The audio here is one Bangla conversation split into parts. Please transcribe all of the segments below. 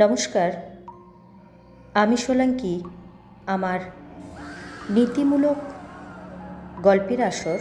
নমস্কার, আমি সোলাঙ্কি আমার নীতিমূলক গল্পের আসর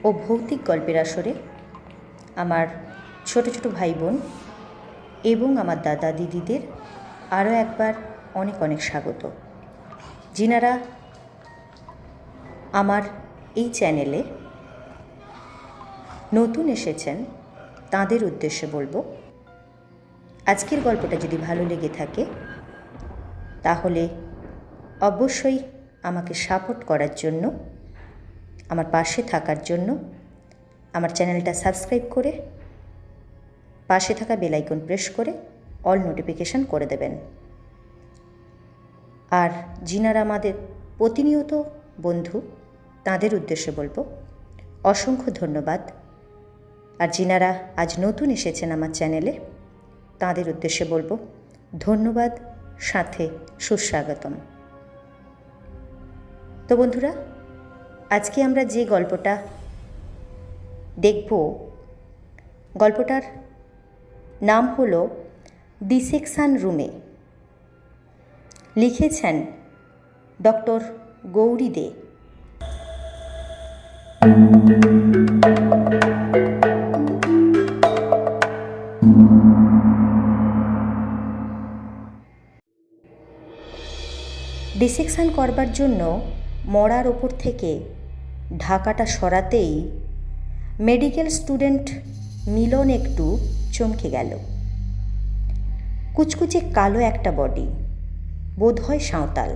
ও ভৌতিক গল্পের আসরে আমার ছোট ছোট ভাই বোন এবং আমার দাদা দিদিদের আরও একবার অনেক অনেক স্বাগত। যিনারা আমার এই চ্যানেলে নতুন এসেছেন তাদের উদ্দেশ্যে বলবো, আজকের গল্পটা যদি ভালো লেগে থাকে তাহলে অবশ্যই আমাকে সাপোর্ট করার জন্য, আমার পাশে থাকার জন্য আমার চ্যানেলটা সাবস্ক্রাইব করে পাশে থাকা বেল আইকন প্রেস করে অল নোটিফিকেশান করে দেবেন। আর যিনারা আমাদের প্রতিনিয়ত বন্ধু তাদের উদ্দেশ্যে বলবো অসংখ্য ধন্যবাদ। আর যিনারা আজ নতুন এসেছেন আমার চ্যানেলে তাদের উদ্দেশ্যে বলবো ধন্যবাদ, সাথে সুস্বাগতম। তো বন্ধুরা, আজকে আমরা যে গল্পটা দেখব, গল্পটার নাম হলো ডিসেকশন রুমে। লিখেছেন ডক্টর গৌরী দে। ডিসেকশন করবার জন্য মড়ার ওপর থেকে ঢাকাটা সরাতেই মেডিকেল স্টুডেন্ট মিলন একটু চমকে গেল। কুচকুচে কালো একটা বডি, বোধহয় সাঁওতাল।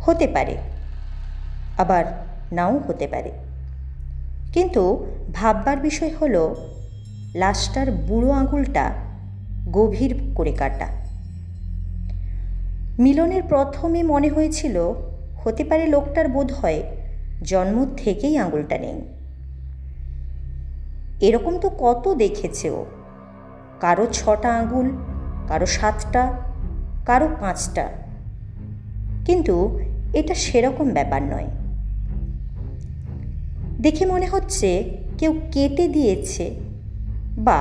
হতে পারে, আবার নাও হতে পারে, কিন্তু ভাববার বিষয় হলো লাশটার বুড়ো আঙুলটা গভীর করে কাটা। মিলনের প্রথমে মনে হয়েছিল হতে পারে লোকটার বোধহয় জন্ম থেকেই আঙুলটা নেই। এরকম তো কত দেখেছে ও, কারো 6টা আঙুল, কারো 7টা, কারো 5টা, কিন্তু এটা সেরকম ব্যাপার নয়। দেখে মনে হচ্ছে কেউ কেটে দিয়েছে বা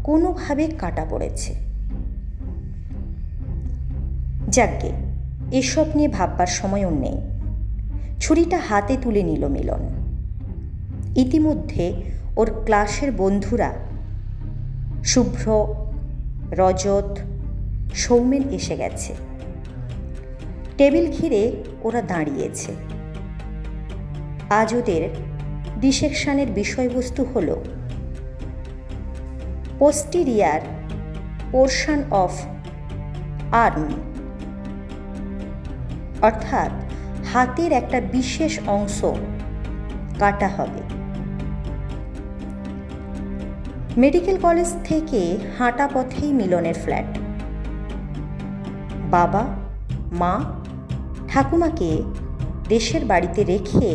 কোনোভাবে কাটা পড়েছে। যাকগে, এসব নিয়ে ভাববার সময়ও নেই। ছুরিটা হাতে তুলে নিল মিলন। ইতিমধ্যে ওর ক্লাসের বন্ধুরা শুভ্র, রজত, সৌমেন এসে গেছে। টেবিল ঘিরে ওরা দাঁড়িয়েছে। আজ ওদের ডিসেকশনের বিষয়বস্তু হল পোস্টিরিয়ার পোর্শন অফ আর্ম, অর্থাৎ হাতের একটা বিশেষ অংশ কাটা হবে। মেডিকেল কলেজ থেকে হাঁটা পথেই মিলনের ফ্ল্যাট। বাবা, মা, ঠাকুমাকে দেশের বাড়িতে রেখে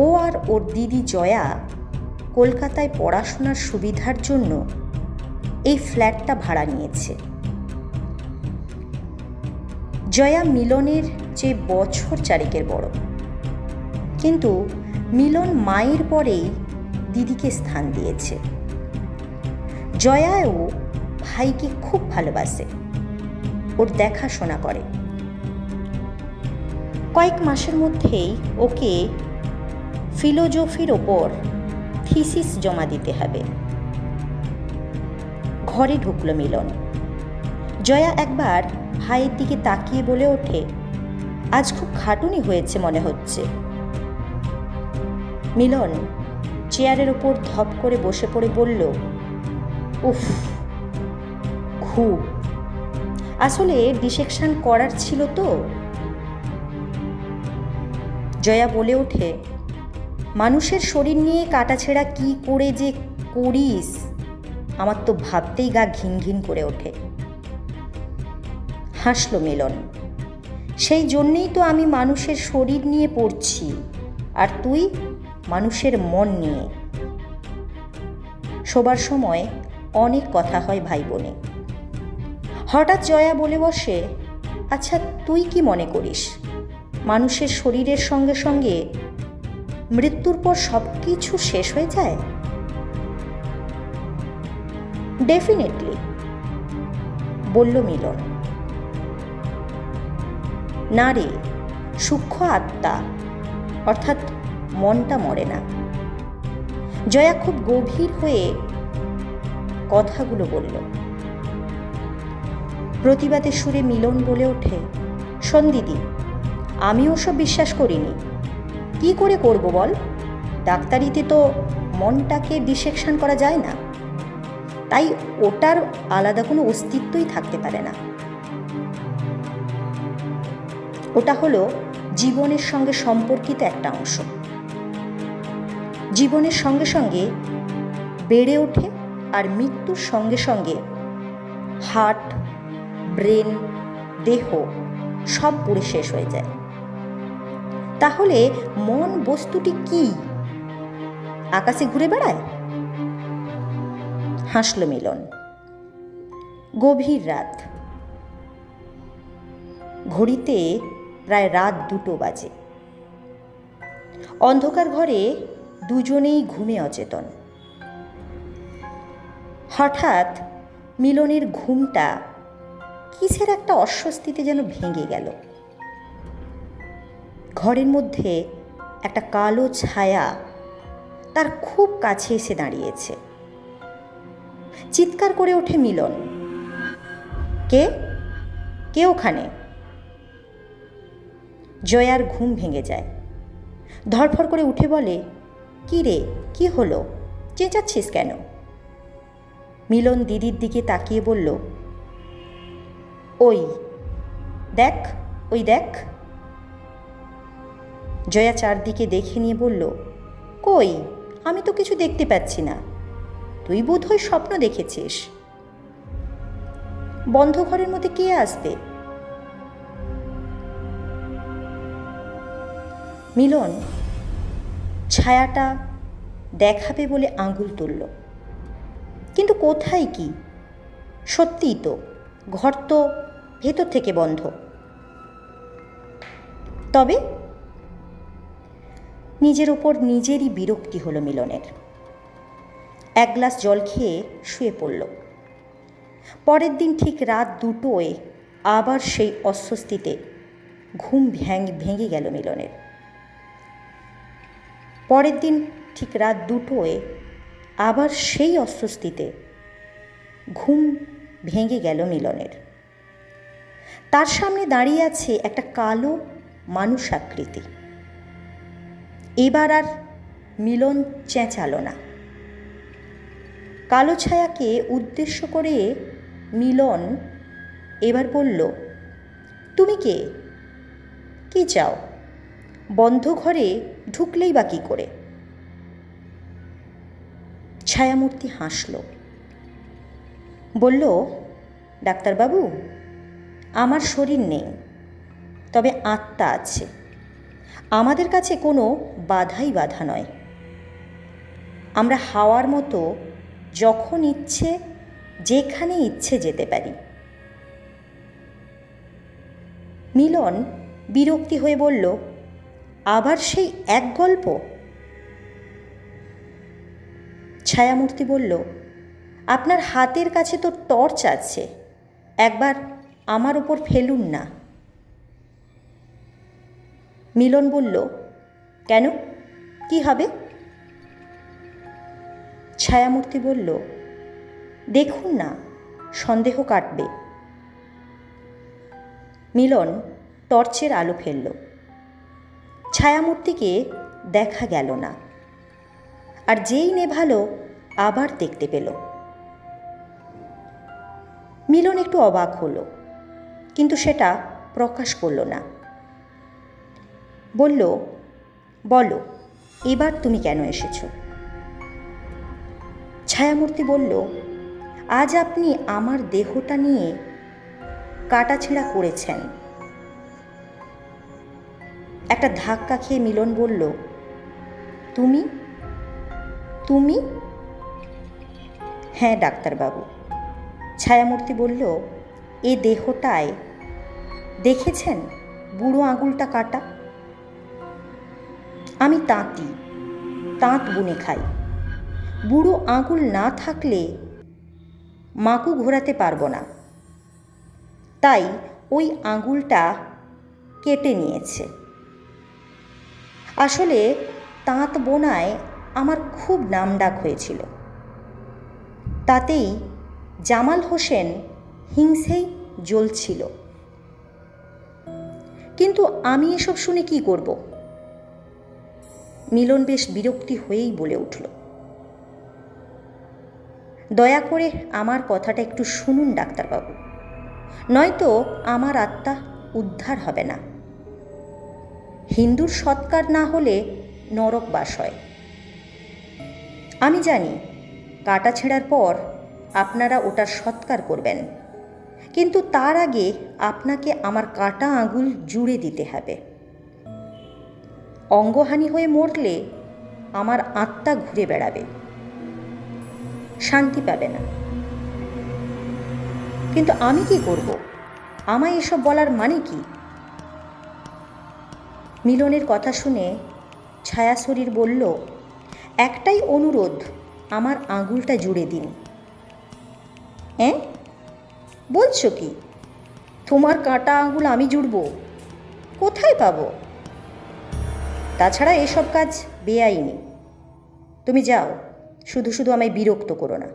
ও আর ওর দিদি জয়া কলকাতায় পড়াশোনার সুবিধার জন্য এই ফ্ল্যাটটা ভাড়া নিয়েছে। জয়া মিলনের চেয়ে বছর 4 বড়, কিন্তু মিলন মায়ের পরেই দিদিকে স্থান দিয়েছে। জয়াও ভাইকে খুব ভালোবাসে, ওর দেখাশোনা করে। কয়েক মাসের মধ্যেই ওকে ফিলোজফির ওপর থিসিস জমা দিতে হবে। ঘরে ঢুকল মিলন। জয়া একবার ভাইয়ের দিকে তাকিয়ে বলে ওঠে, আজ খুব খাটুনি হয়েছে মনে হচ্ছে। মিলন চেয়ারের ওপর ধপ করে বসে পড়ে বলল, উফ, খুব। আসলে ডিসেকশন করার ছিল তো। জয়া বলে ওঠে, মানুষের শরীর নিয়ে কাটাছেঁড়া কি করে যে করিস, আমার তো ভাবতেই গা ঘিন ঘিন করে ওঠে। হাসল মিলন, সেই জন্যেই তো আমি মানুষের শরীর নিয়ে পড়ছি, আর তুই মানুষের মন নিয়ে। শোবার সময় অনেক কথা হয় ভাই বোনে। হঠাৎ জয়া বলে বসে, আচ্ছা তুই কি মনে করিস মানুষের শরীরের সঙ্গে সঙ্গে মৃত্যুর পর সব কিছু শেষ হয়ে যায়? ডেফিনেটলি বলল মিলন। না রে, সূক্ষ্ম আত্মা অর্থাৎ মনটা মরে না। জয়া খুব গভীর হয়ে কথাগুলো বলল। প্রতিবাদের সুরে মিলন বলে ওঠে, শোন দিদি, আমি ওসব বিশ্বাস করিনি। কি করে করব বল? ডাক্তারিতে তো মনটাকে ডিসেকশন করা যায় না, তাই ওটার আলাদা কোনো অস্তিত্বই থাকতে পারে না। ওটা হলো জীবনের সঙ্গে সম্পর্কিত একটা অংশ। জীবনের সঙ্গে সঙ্গে বেড়ে ওঠে আর মৃত্যুর সঙ্গে সঙ্গে হার্ট, ব্রেন, দেহ সব পুড়ে শেষ হয়ে যায়। তাহলে মন বস্তুটি কি? আকাশে ঘুরে বেড়ায়? হাসল মিলন। গভীর রাত, ঘড়িতে প্রায় রাত 2টো বাজে। অন্ধকার ঘরে দুজনেই ঘুমে অচেতন। হঠাৎ মিলনের ঘুমটা কিসের একটা অস্বস্তিতে যেন ভেঙে গেল। ঘরের মধ্যে একটা কালো ছায়া তার খুব কাছে এসে দাঁড়িয়েছে। চিৎকার করে ওঠে মিলন, কে কে ওখানে? জয়ার ঘুম ভেঙে যায়। ধরফর করে উঠে বলে, কি রে, কি হলো? চেঁচাচ্ছিস কেন? মিলন দিদির দিকে তাকিয়ে বলল, ওই দেখ, ওই দেখ। জয়া চারদিকে দেখে নিয়ে বলল, কই, আমি তো কিছু দেখতে পাচ্ছি না। তুই বোধহয় স্বপ্ন দেখেছিস। বন্ধ ঘরের মধ্যে কে আসবে? মিলন ছায়াটা দেখাবে বলে আঙুল তুলল, কিন্তু কোথায় কি? সত্যিই তো ঘর তো ভেতর থেকে বন্ধ। তবে নিজের ওপর নিজেরই বিরক্তি হলো মিলনের। 1 গ্লাস জল খেয়ে শুয়ে পড়ল। পরের দিন ঠিক রাত 2টোয় আবার সেই অস্বস্তিতে ঘুম ভেঙে গেল মিলনের। পরের দিন ঠিক রাত 2টোয় আবার সেই অস্বস্তিতে ঘুম ভেঙে গেল মিলনের। তার সামনে দাঁড়িয়ে আছে একটা কালো মানুষ আকৃতি। এবার আর মিলন চেঁচালো না। কালো ছায়াকে উদ্দেশ্য করে মিলন এবার বলল, তুমি কে? কি চাও? বন্ধ ঘরে ঢুকলেই বা কী করে? ছায়ামূর্তি হাসল, বলল, ডাক্তারবাবু, আমার শরীর নেই, তবে আত্মা আছে। আমাদের কাছে কোনো বাধাই বাধা নয়। আমরা হাওয়ার মতো যখন ইচ্ছে যেখানে ইচ্ছে যেতে পারি। মিলন বিরক্তি হয়ে বলল, আবার সেই এক গল্প? ছায়ামূর্তি বলল, আপনার হাতের কাছে তো টর্চ আছে, একবার আমার ওপর ফেলুন না। মিলন বলল, কেন, কি হবে? ছায়ামূর্তি বলল, দেখুন না, সন্দেহ কাটবে। মিলন টর্চের আলো ফেলল। ছায়ামূর্তিকে দেখা গেল না, আর যেই নেভালো আবার দেখতে পেল। মিলন একটু অবাক হলো, কিন্তু সেটা প্রকাশ করল না। বলল, বলো, এবার তুমি কেন এসেছো? ছায়ামূর্তি বলল, আজ আপনি আমার দেহটা নিয়ে কাটাছেঁড়া করেছেন। একটা ধাক্কা খেয়ে মিলন বলল, তুমি? তুমি? হ্যাঁ ডাক্তারবাবু। ছায়ামূর্তি বলল, এ দেহটায় দেখেছেন বুড়ো আঙুলটা কাটা? আমি তাঁতি, তাঁত বুনে খাই। বুড়ো আঙুল না থাকলে মাকু ঘোরাতে পারবো না। তাই ওই আঙুলটা কেটে নিয়েছে। আসলে তাঁত বোনায় আমার খুব নামডাক হয়েছিল, তাতেই জামাল হোসেন হিংসেই জ্বলছিল। কিন্তু আমি এসব শুনে কি করব? মিলন বেশ বিরক্তি হয়েই বলে উঠল, দয়া করে আমার কথাটা একটু শুনুন ডাক্তারবাবু, নয়তো আমার আত্মা উদ্ধার হবে না। হিন্দুর সৎকার না হলে নরক বাস হয়। আমি জানি কাটা ছেঁড়ার পর আপনারা ওটার সৎকার করবেন, কিন্তু তার আগে আপনাকে আমার কাটা আঙুল জুড়ে দিতে হবে। অঙ্গহানি হয়ে মরলে আমার আত্মা ঘুরে বেড়াবে, শান্তি পাবে না। কিন্তু আমি কি করব? আমায় এসব বলার মানে কি? মিলনের কথা শুনে ছায়াশরীর বলল, একটাই অনুরোধ, আমার আঙুলটা জুড়ে দিন। বলছো কি? তোমার কাটা আঙুল আমি জুড়ব? কোথায় পাবো? তাছাড়া এসব কাজ বেআইনি। তুমি যাও, শুধু শুধু আমায় বিরক্ত করো না।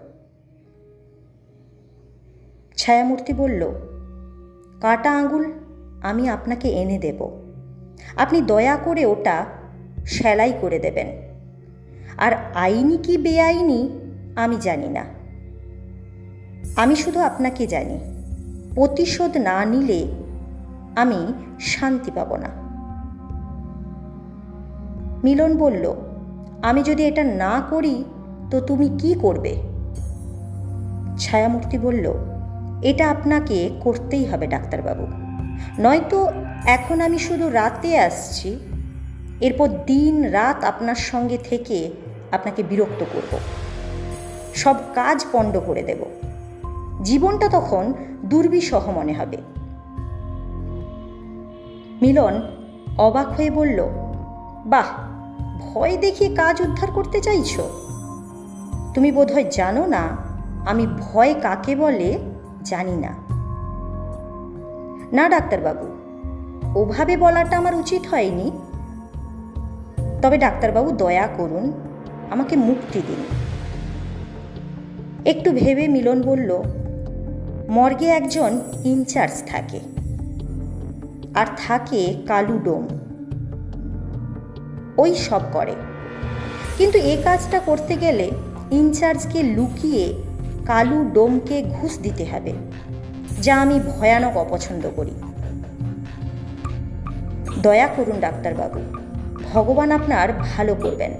ছায়ামূর্তি বলল, কাটা আঙুল আমি আপনাকে এনে দেব, আপনি দয়া করে ওটা সেলাই করে দেবেন। আর আইনি কি বেআইনি আমি জানি না, আমি শুধু আপনাকে জানি, প্রতিশোধ না নিলে আমি শান্তি পাব না। মিলন বলল, আমি যদি এটা না করি তো তুমি কি করবে? ছায়ামূর্তি বলল, এটা আপনাকে করতেই হবে ডাক্তারবাবু, নয়তো এখন আমি শুধু রাতে আসছি, এরপর দিন রাত আপনার সঙ্গে থেকে আপনাকে বিরক্ত করব, সব কাজ পণ্ড করে দেব, জীবনটা তখন দুর্বিষহ মনে হবে। মিলন অবাক হয়ে বলল, বাহ, ভয় দেখিয়ে কাজ উদ্ধার করতে চাইছো? তুমি বোধহয় জানো না আমি ভয় কাকে বলে জানি না। না ডাক্তারবাবু, ওভাবে বলাটা আমার উচিত হয়নি। তবে ডাক্তারবাবু দয়া করুন, আমাকে মুক্তি দিন। একটু ভেবে মিলন বলল, মর্গে একজন ইনচার্জ থাকে, আর থাকে কালু ডোম, ওই সব করে। কিন্তু এ কাজটা করতে গেলে ইনচার্জকে লুকিয়ে কালু ডোমকে ঘুষ দিতে হবে, যা আমি ভয়ানক অপছন্দ করি। দয়া করুন ডাক্তারবাবু, ভগবান আপনার ভালো করবেন।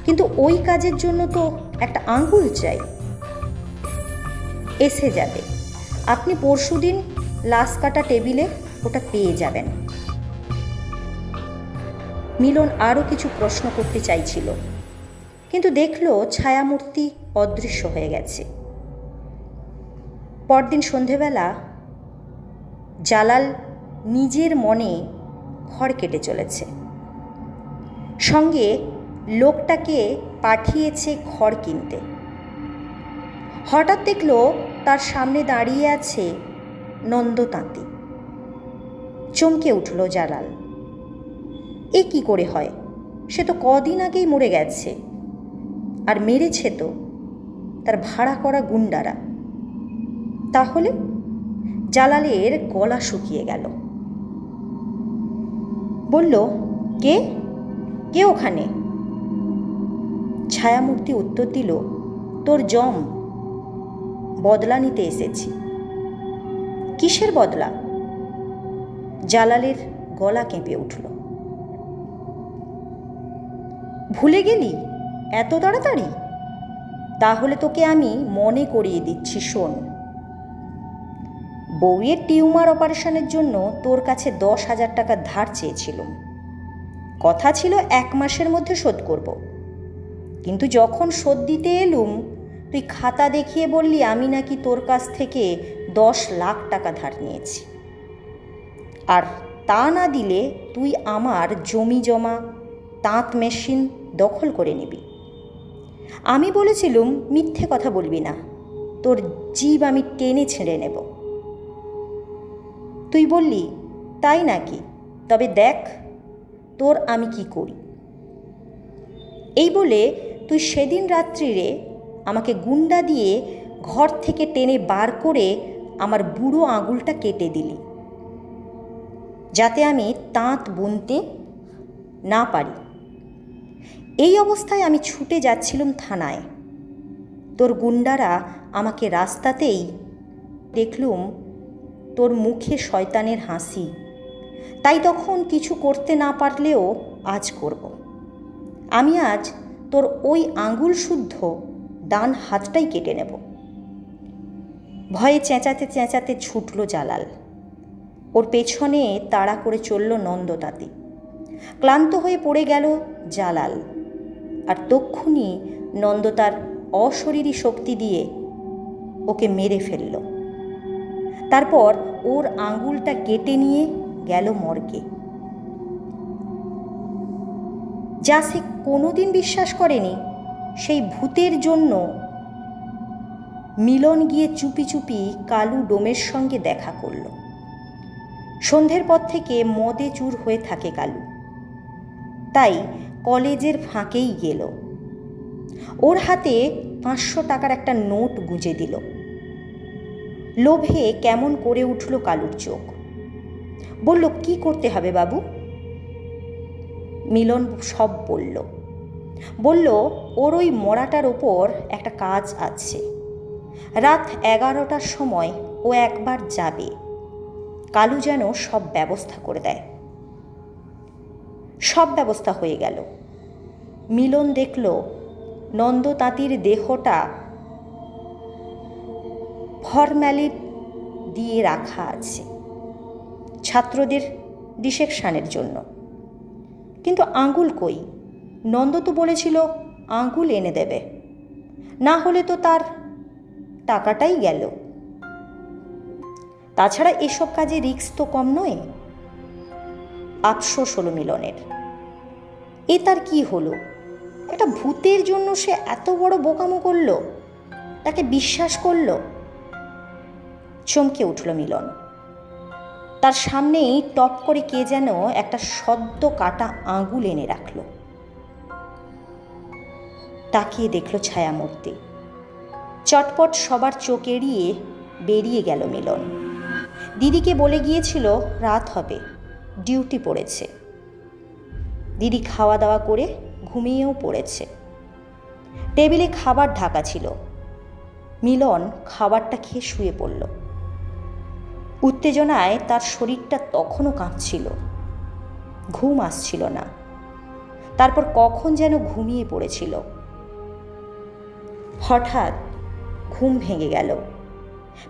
কিন্তু ওই কাজের জন্য তো একটা আঙ্গুল চাই। এসে যাবে, আপনি পরশুদিন লাশ কাটা টেবিলে ওটা পেয়ে যাবেন। মিলন আরও কিছু প্রশ্ন করতে চাইছিল, কিন্তু দেখল ছায়ামূর্তি অদৃশ্য হয়ে গেছে। পরদিন সন্ধেবেলা জালাল নিজের মনে খড় কেটে চলেছে, সঙ্গে লোকটাকে পাঠিয়েছে খড় কিনতে। হঠাৎ দেখল তার সামনে দাঁড়িয়ে আছে নন্দতাঁতি। চমকে উঠল জালাল, এ কি করে হয়? সে তো কদিন আগেই মরে গেছে, আর মেরেছে তো তার ভাড়া করা গুন্ডারা। তাহলে জালালের গলা শুকিয়ে গেল। বলল, কে কে ওখানে? ছায়ামূর্তি উত্তর দিল, তোর জম, বদলা নিতে এসেছি। কিসের বদলা? জালালের গলা কেঁপে উঠল। ভুলে গেলি এত তাড়াতাড়ি? তাহলে তোকে আমি মনে করিয়ে দিচ্ছি, শোন। বউয়ের টিউমার অপারেশনের জন্য তোর কাছে 10,000 টাকা ধার চেয়েছিলাম। কথা ছিল 1 মাসের মধ্যে শোধ করব, কিন্তু যখন শোধ দিতে এলুম তুই খাতা দেখিয়ে বললি আমি নাকি তোর কাছ থেকে 10 লাখ টাকা ধার নিয়েছি, আর তা না দিলে তুই আমার জমি জমা, তাঁত মেশিন দখল করে নিবি। আমি বলেছিলুম মিথ্যে কথা বলবি না, তোর জিভ আমি টেনে ছেড়ে নেব। তুই বললি, তাই নাকি? তবে দেখ তোর আমি কি করি। এই বলে তুই সেদিন রাত্রিরে আমাকে গুন্ডা দিয়ে ঘর থেকে টেনে বার করে আমার বুড়ো আঙুলটা কেটে দিলি, যাতে আমি তাঁত বুনতে না পারি। এই অবস্থায় আমি ছুটে যাচ্ছিলাম থানায়। তোর গুন্ডারা আমাকে রাস্তাতেই দেখলুম তোর মুখে শয়তানের হাসি, তাই তখন কিছু করতে না পারলেও আজ করব। আমি আজ তোর ওই আঙুল শুদ্ধ ডান হাতটাই কেটে নেব। ভয়ে চেঁচাতে চেঁচাতে ছুটল জালাল। ওর পেছনে তাড়া করে চলল নন্দতাঁতি। ক্লান্ত হয়ে পড়ে গেল জালাল, আর তক্ষুনি নন্দ তার অশরীরী শক্তি দিয়ে ওকে মেরে ফেলল। তারপর ওর আঙুলটা কেটে নিয়ে গেল মর্গে। যা সে কোনোদিন বিশ্বাস করেনি, সেই ভূতের জন্য মিলন গিয়ে চুপি চুপি কালু ডোমের সঙ্গে দেখা করল। সন্ধ্যের পর থেকে মদে চুর হয়ে থাকে কালু, তাই কলেজের ফাঁকেই গেল। ওর হাতে 500 টাকার একটা নোট গুঁজে দিল। লোভে কেমন করে উঠল কালুর চোখ। বলল, কি করতে হবে বাবু? মিলন সব বলল ওর ওই মরাটার ওপর একটা কাজ আছে। রাত 11টার সময় ও একবার যাবে, কালু যেন সব ব্যবস্থা করে দেয়। সব ব্যবস্থা হয়ে গেল। মিলন দেখল নন্দতাঁতির দেহটা ফরম্যালিন দিয়ে রাখা আছে ছাত্রদের ডিসেকশনের জন্য। কিন্তু আঙ্গুল কই? নন্দ তো বলেছিল আঙ্গুল এনে দেবে, না হলে তো তার টাকাটাই গেল। তাছাড়া এসব কাজে রিস্ক তো কম নয়। আফসোস হলো মিলনের। এ তার কি হলো? একটা ভূতের জন্য সে এত বড় বোকামো করল, তাকে বিশ্বাস করল। চমকে উঠল মিলন। তার সামনেই টপ করে কে যেন একটা সদ্য কাটা আঙুল এনে রাখল। তাকিয়ে দেখল ছায়ামূর্তি। চটপট সবার চোখ এড়িয়ে বেরিয়ে গেল মিলন। দিদিকে বলে গিয়েছিল রাত হবে, ডিউটি পড়েছে। দিদি খাওয়া দাওয়া করে ঘুমিয়েও পড়েছে। টেবিলে খাবার ঢাকা ছিল। মিলন খাবারটা খেয়ে শুয়ে পড়ল। উত্তেজনায় তার শরীরটা তখনও কাঁপছিল, ঘুম আসছিল না। তারপর কখন যেন ঘুমিয়ে পড়েছিল। হঠাৎ ঘুম ভেঙে গেল।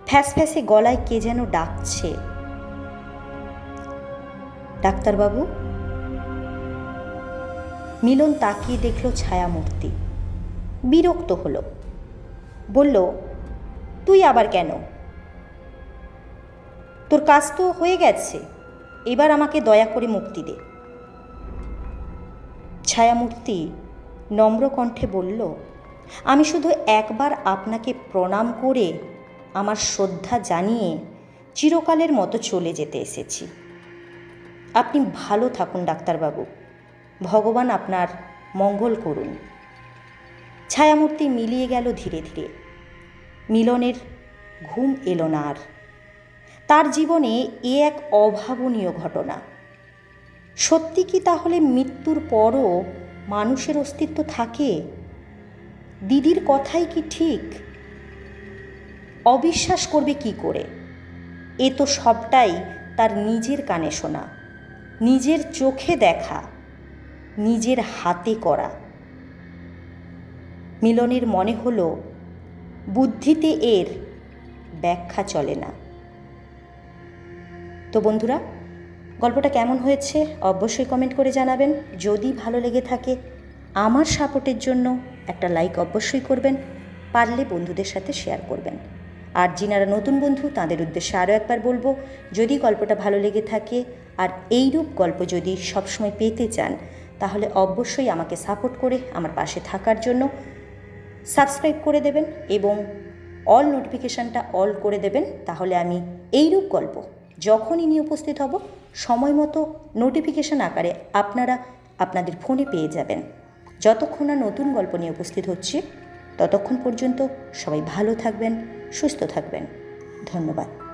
ফ্যাসফ্যাসে গলায় কে যেন ডাকছে, ডাক্তারবাবু। মিলন তাকিয়ে দেখল ছায়ামূর্তি। বিরক্ত হলো। বলল, তুই আবার কেন? তোর কাজ তো হয়ে গেছে, এবার আমাকে দয়া করে মুক্তি দে। ছায়ামূর্তি নম্র কণ্ঠে বলল, আমি শুধু একবার আপনাকে প্রণাম করে আমার শ্রদ্ধা জানিয়ে চিরকালের মতো চলে যেতে এসেছি। আপনি ভালো থাকুন ডাক্তারবাবু, ভগবান আপনার মঙ্গল করুন। ছায়ামূর্তি মিলিয়ে গেল ধীরে ধীরে। মিলনের ঘুম এলো না আর। তার জীবনে এ এক অভাবনীয় ঘটনা। সত্যি কি তাহলে মৃত্যুর পরও মানুষের অস্তিত্ব থাকে? দিদির কথাই কি ঠিক? অবিশ্বাস করবে কি করে? এ তো সবটাই তার নিজের কানে শোনা, নিজের চোখে দেখা, নিজের হাতে করা। মিলনের মনে হলো বুদ্ধিতে এর ব্যাখ্যা চলে না। তো বন্ধুরা, গল্পটা কেমন হয়েছে অবশ্যই কমেন্ট করে জানাবেন। যদি ভালো লেগে থাকে আমার সাপোর্টের জন্য একটা লাইক অবশ্যই করবেন, পারলে বন্ধুদের সাথে শেয়ার করবেন। আর যিনারা নতুন বন্ধু তাদের উদ্দেশ্যে আরও একবার বলবো, যদি গল্পটা ভালো লেগে থাকে আর এইরূপ গল্প যদি সবসময় পেতে চান, তাহলে অবশ্যই আমাকে সাপোর্ট করে আমার পাশে থাকার জন্য সাবস্ক্রাইব করে দেবেন এবং অল নোটিফিকেশানটা অল করে দেবেন। তাহলে আমি এইরূপ গল্প যখনই নিয়ে উপস্থিত হব সময় মতো নোটিফিকেশান আকারে আপনারা আপনাদের ফোনে পেয়ে যাবেন। যতক্ষণ না নতুন গল্প নিয়ে উপস্থিত হচ্ছে ততক্ষণ পর্যন্ত সবাই ভালো থাকবেন, সুস্থ থাকবেন। ধন্যবাদ।